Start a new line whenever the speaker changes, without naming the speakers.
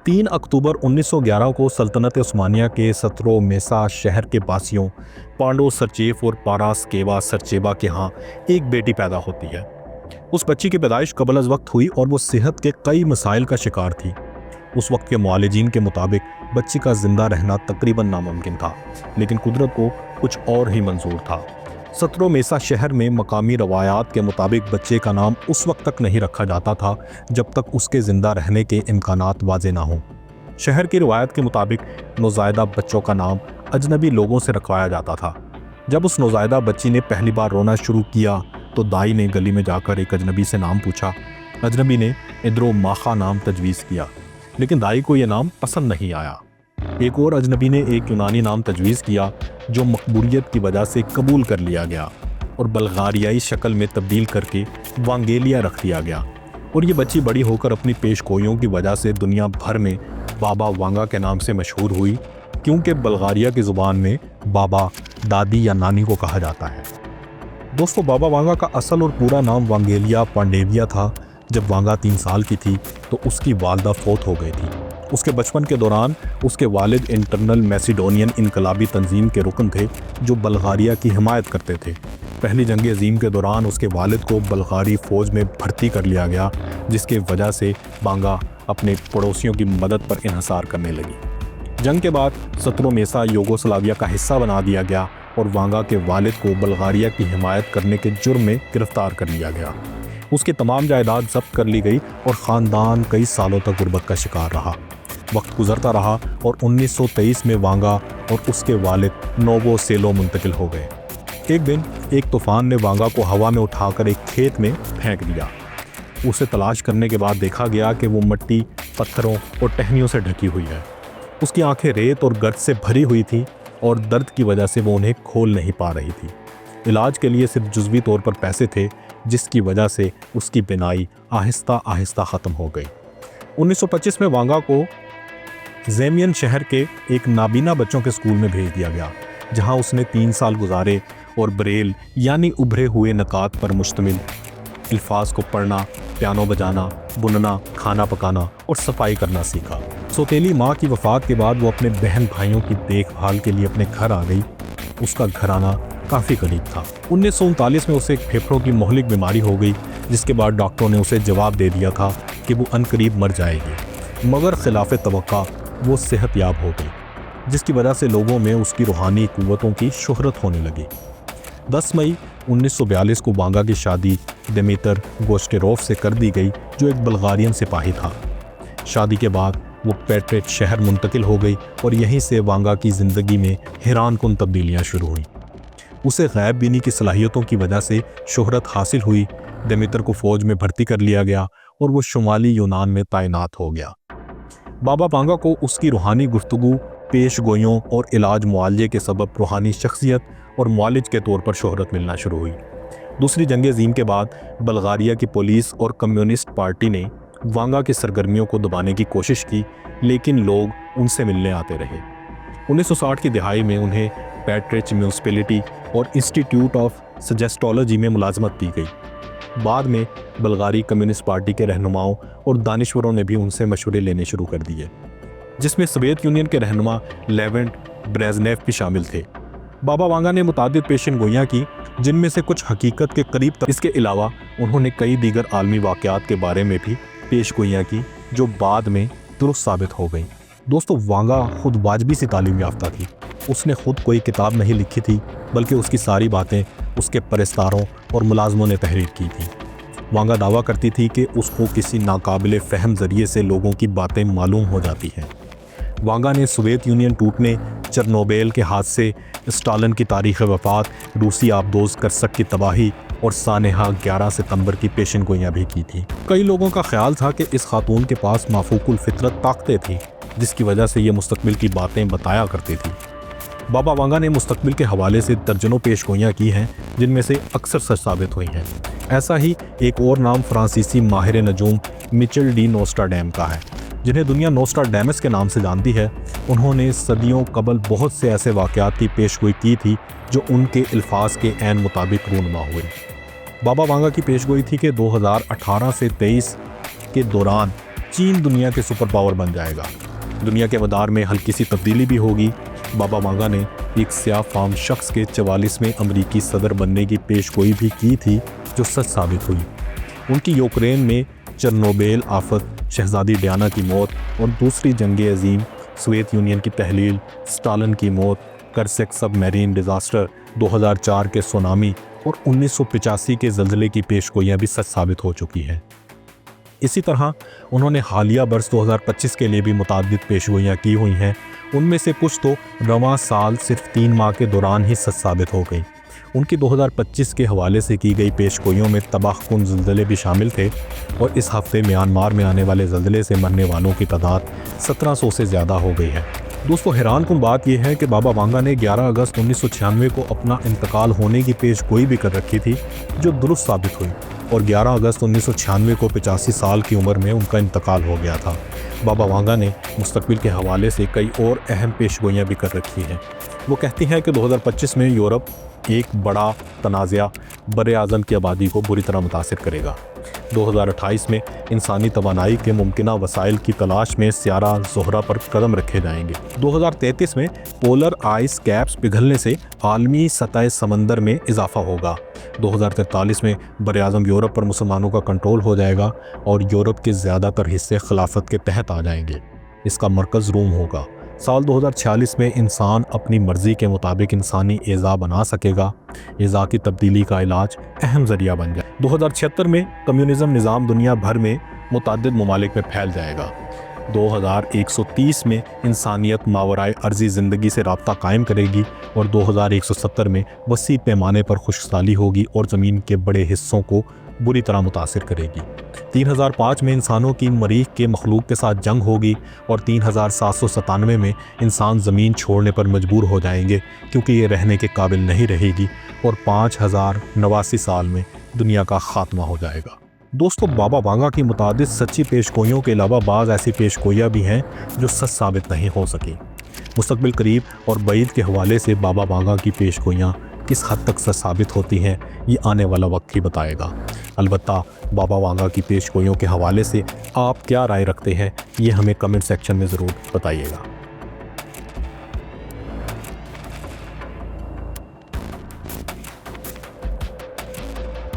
3 अक्टूबर 1911 को सल्तनत उस्मानिया के सत्रो मेसा शहर के बासियों पांडो सरचेफ और पारास्केवा सरचेबा के यहाँ एक बेटी पैदा होती है। उस बच्ची की पैदाइश कबल अज़ वक्त हुई और वो सेहत के कई मसाइल का शिकार थी। उस वक्त के मुआलिजीन के मुताबिक बच्ची का जिंदा रहना तकरीबन नामुमकिन था, लेकिन कुदरत को कुछ और ही मंजूर था। सत्रो मेसा शहर में मकामी रवायात के मुताबिक बच्चे का नाम उस वक्त तक नहीं रखा जाता था जब तक उसके ज़िंदा रहने के इम्कानात वाज़े ना हों। शहर की रवायत के मुताबिक नौज़ायदा बच्चों का नाम अजनबी लोगों से रखवाया जाता था। जब उस नौज़ायदा बच्ची ने पहली बार रोना शुरू किया तो दाई ने गली में जाकर एक अजनबी से नाम पूछा। अजनबी ने इद्रो माखा नाम तजवीज़ किया, लेकिन दाई को यह नाम पसंद नहीं आया। एक और अजनबी ने एक यूनानी नाम तजवीज़ किया जो मकबूलियत की वजह से कबूल कर लिया गया और बल्गारियाई शक्ल में तब्दील करके वांगेलिया रख दिया गया। और ये बच्ची बड़ी होकर अपनी पेशगोइयों की वजह से दुनिया भर में बाबा वांगा के नाम से मशहूर हुई, क्योंकि बल्गारिया की ज़ुबान में बाबा, दादी या नानी को कहा जाता है। दोस्तों, बाबा वांगा का असल और पूरा नाम वांगेलिया पांडेविया था। जब वांगा 3 साल की थी तो उसकी वालदा फौत हो गई थी। उसके बचपन के दौरान उसके वालिद इंटरनल मैसिडोनियन इनकलाबी तंजीम के रुकन थे जो बल्गारिया की हिमायत करते थे। पहली जंग अज़ीम के दौरान उसके वालिद को बल्गारी फ़ौज में भर्ती कर लिया गया, जिसके वजह से वांगा अपने पड़ोसियों की मदद पर इन्हसार करने लगी। जंग के बाद सत्रो मेसा यूगोस्लाविया का हिस्सा बना दिया गया और वांगा के वालिद को बल्गारिया की हिमायत करने के जुर्म में गिरफ्तार कर लिया गया। उसकी तमाम जायदाद जब्त कर ली गई और ख़ानदान कई सालों तक गुर्बत का शिकार रहा। वक्त गुजरता रहा और 1923 में वांगा और उसके वालिद नोवो सेलो मुंतकिल हो गए। एक दिन एक तूफ़ान ने वांगा को हवा में उठाकर एक खेत में फेंक दिया। उसे तलाश करने के बाद देखा गया कि वो मिट्टी, पत्थरों और टहनियों से ढकी हुई है। उसकी आंखें रेत और गर्द से भरी हुई थीं और दर्द की वजह से वो उन्हें खोल नहीं पा रही थी। इलाज के लिए सिर्फ जुज़वी तौर पर पैसे थे, जिसकी वजह से उसकी बिनाई आहिस्ता आहिस्ता ख़त्म हो गई। 1925 में वांगा को ज़ेमियन शहर के एक नाबीना बच्चों के स्कूल में भेज दिया गया, जहां उसने 3 साल गुजारे और ब्रेल यानी उभरे हुए नकात पर मुश्तमिल अल्फाज को पढ़ना, पियानो बजाना, बुनना, खाना पकाना और सफाई करना सीखा। सौतेली माँ की वफ़ात के बाद वो अपने बहन भाइयों की देखभाल के लिए अपने घर आ गई। उसका घराना काफ़ी करीब था। 1939 में उसे फेफड़ों की मोहलिक बीमारी हो गई, जिसके बाद डॉक्टरों ने उसे जवाब दे दिया था कि वो अनकरीब मर जाएगी, मगर खिलाफ तवक्का वो सेहतयाब हो गई, जिसकी वजह से लोगों में उसकी रूहानी क़ुव्वतों की शोहरत होने लगी। 10 मई 1942 को वांगा की शादी दिमितर गोस्टेरोव से कर दी गई, जो एक बल्गारियन सिपाही था। शादी के बाद वो पेट्रेट शहर मुंतकिल हो गई और यहीं से वांगा की ज़िंदगी में हैरान कुन तब्दीलियाँ शुरू हुईं। उसे गैब बीनी की सलाहियतों की वजह से शोहरत हासिल हुई। दिमितर को फ़ौज में भर्ती कर लिया गया और वो शुमाली यूनान में तैनात हो गया। बाबा वांगा को उसकी रूहानी गुफ्तगू, पेशगोइयों और इलाज मुआलजे के सबब रूहानी शख्सियत और मुआलिज के तौर पर शोहरत मिलना शुरू हुई। दूसरी जंग अज़ीम के बाद बल्गारिया की पुलिस और कम्युनिस्ट पार्टी ने वांगा की सरगर्मियों को दबाने की कोशिश की, लेकिन लोग उनसे मिलने आते रहे। 1960 की दिहाई में उन्हें पेट्रिच म्यूनिसिपैलिटी और इंस्टीट्यूट ऑफ सजेस्टोलॉजी में मुलाजमत दी गई। बाद में बल्गारी कम्युनिस्ट पार्टी के रहनुमाओं और दानिश्वरों ने भी उनसे मशवरे लेने शुरू कर दिए, जिसमें सोवियत यूनियन के रहनुमा लेवेंट ब्रेज़नेव भी शामिल थे। बाबा वांगा ने मुतादिद पेशन गोइयाँ की, जिनमें से कुछ हकीकत के करीब तक। इसके अलावा उन्होंने कई दीगर आलमी वाक़यात के बारे में भी पेश गोइयाँ की, जो बाद में दुरुस्त साबित हो गई। दोस्तों, वांगा खुद वाजबी सी तालीम याफ्ता थी। उसने खुद कोई किताब नहीं लिखी थी, बल्कि उसकी सारी बातें उसके परस्तारों और मुलाजमों ने तहरीर की थी। वांगा दावा करती थी कि उसको किसी नाकाबिले फ़हम ज़रिए से लोगों की बातें मालूम हो जाती हैं। वांगा ने सोवियत यूनियन टूटने, चेरनोबिल के हादसे, स्टालिन की तारीख़ वफ़ात, रूसी आबदोज़ करसक की तबाही और सानेहा 11 सितंबर की पेशन गोइयाँ भी की थी। कई लोगों का ख्याल था कि इस खातून के पास माफूकुल फितरत ताकतें थीं, जिसकी वजह से ये मुस्तकबिल की बातें बताया करती थी। बाबा वांगा ने मुस्तकबिल के हवाले से दर्जनों पेशगोइयाँ की हैं, जिनमें से अक्सर सच साबित हुई हैं। ऐसा ही एक और नाम फ्रांसीसी माहिर नजूम मिचेल डी नोस्ट्राडैम का है, जिन्हें दुनिया नोस्ट्राडैमस के नाम से जानती है। उन्होंने सदियों कबल बहुत से ऐसे वाक़यात की पेशगोई की थी जो उनके अल्फाज के ऐन मुताबिक रूनुमा हुए। बाबा वांगा की पेशगोई थी कि 2018 से 23 के दौरान چین دنیا کے سپر پاور بن جائے گا۔ دنیا کے مدار میں ہلکی سی تبدیلی بھی ہوگی۔ بابا وانگا نے ایک سیاہ فام شخص کے 44ویں امریکی صدر بننے کی پیشگوئی بھی کی تھی، جو سچ ثابت ہوئی۔ ان کی یوکرین میں چرنوبیل آفت، شہزادی ڈیانا کی موت اور دوسری جنگ عظیم، سوویت یونین کی تحلیل، اسٹالن کی موت، کرسک سب میرین ڈیزاسٹر، 2004 کے سونامی اور 1985 کے زلزلے کی پیشگوئیاں بھی سچ ثابت ہو چکی ہیں۔ اسی طرح انہوں نے حالیہ برس 2025 کے لیے بھی متعدد پیشگوئیاں کی ہوئی ہیں۔ ان میں سے کچھ تو رواں سال صرف 3 ماہ کے دوران ہی سچ ثابت ہو گئی۔ ان کی 2025 کے حوالے سے کی گئی پیشگوئیوں میں تباہ کن زلزلے بھی شامل تھے، اور اس ہفتے میانمار میں آنے والے زلزلے سے مرنے والوں کی تعداد 1700 سے زیادہ ہو گئی ہے۔ دوستو، حیران کن بات یہ ہے کہ بابا وانگا نے 11 اگست 1996 کو اپنا انتقال ہونے کی پیشگوئی بھی کر رکھی تھی، جو درست ثابت ہوئی، اور 11 اگست 1996 کو 85 سال کی عمر میں ان کا انتقال ہو گیا تھا۔ بابا وانگا نے مستقبل کے حوالے سے کئی اور اہم پیشگوئیاں بھی کر رکھی ہیں۔ وہ کہتی ہیں کہ 2025 میں یورپ ایک بڑا تنازع بر اعظم کی آبادی کو بری طرح متاثر کرے گا۔ 2028 میں انسانی توانائی کے ممکنہ وسائل کی تلاش میں سیارہ زہرہ پر قدم رکھے جائیں گے۔ 2033 میں پولر آئس کیپس پگھلنے سے عالمی سطح سمندر میں اضافہ ہوگا۔ 2043 میں براعظم یورپ پر مسلمانوں کا کنٹرول ہو جائے گا اور یورپ کے زیادہ تر حصے خلافت کے تحت آ جائیں گے۔ اس کا مرکز روم ہوگا۔ سال 2046 میں انسان اپنی مرضی کے مطابق انسانی اعضاء بنا سکے گا۔ اعضاء کی تبدیلی کا علاج اہم ذریعہ بن جائے۔ 2076 میں کمیونزم نظام دنیا بھر میں متعدد ممالک میں پھیل جائے گا۔ 2130 میں انسانیت ماورائے ارضی زندگی سے رابطہ قائم کرے گی، اور 2170 میں وسیع پیمانے پر خشک سالی ہوگی اور زمین کے بڑے حصوں کو بری طرح متاثر کرے گی۔ 3005 میں انسانوں کی مریخ کے مخلوق کے ساتھ جنگ ہوگی، اور 3797 میں انسان زمین چھوڑنے پر مجبور ہو جائیں گے کیونکہ یہ رہنے کے قابل نہیں رہے گی، اور 5089 سال میں دنیا کا خاتمہ ہو جائے گا۔ دوستو، بابا وانگا کی متعدد سچی پیشگوئیوں کے علاوہ بعض ایسی پیشگوئیاں بھی ہیں جو سچ ثابت نہیں ہو سکیں۔ مستقبل قریب اور بعید کے حوالے سے بابا وانگا کی پیشگوئیاں کس حد تک سچ ثابت ہوتی ہیں، یہ آنے والا وقت ہی بتائے گا۔ البتہ بابا وانگا کی پیشگوئیوں کے حوالے سے آپ کیا رائے رکھتے ہیں، یہ ہمیں کمنٹ سیکشن میں ضرور بتائیے گا۔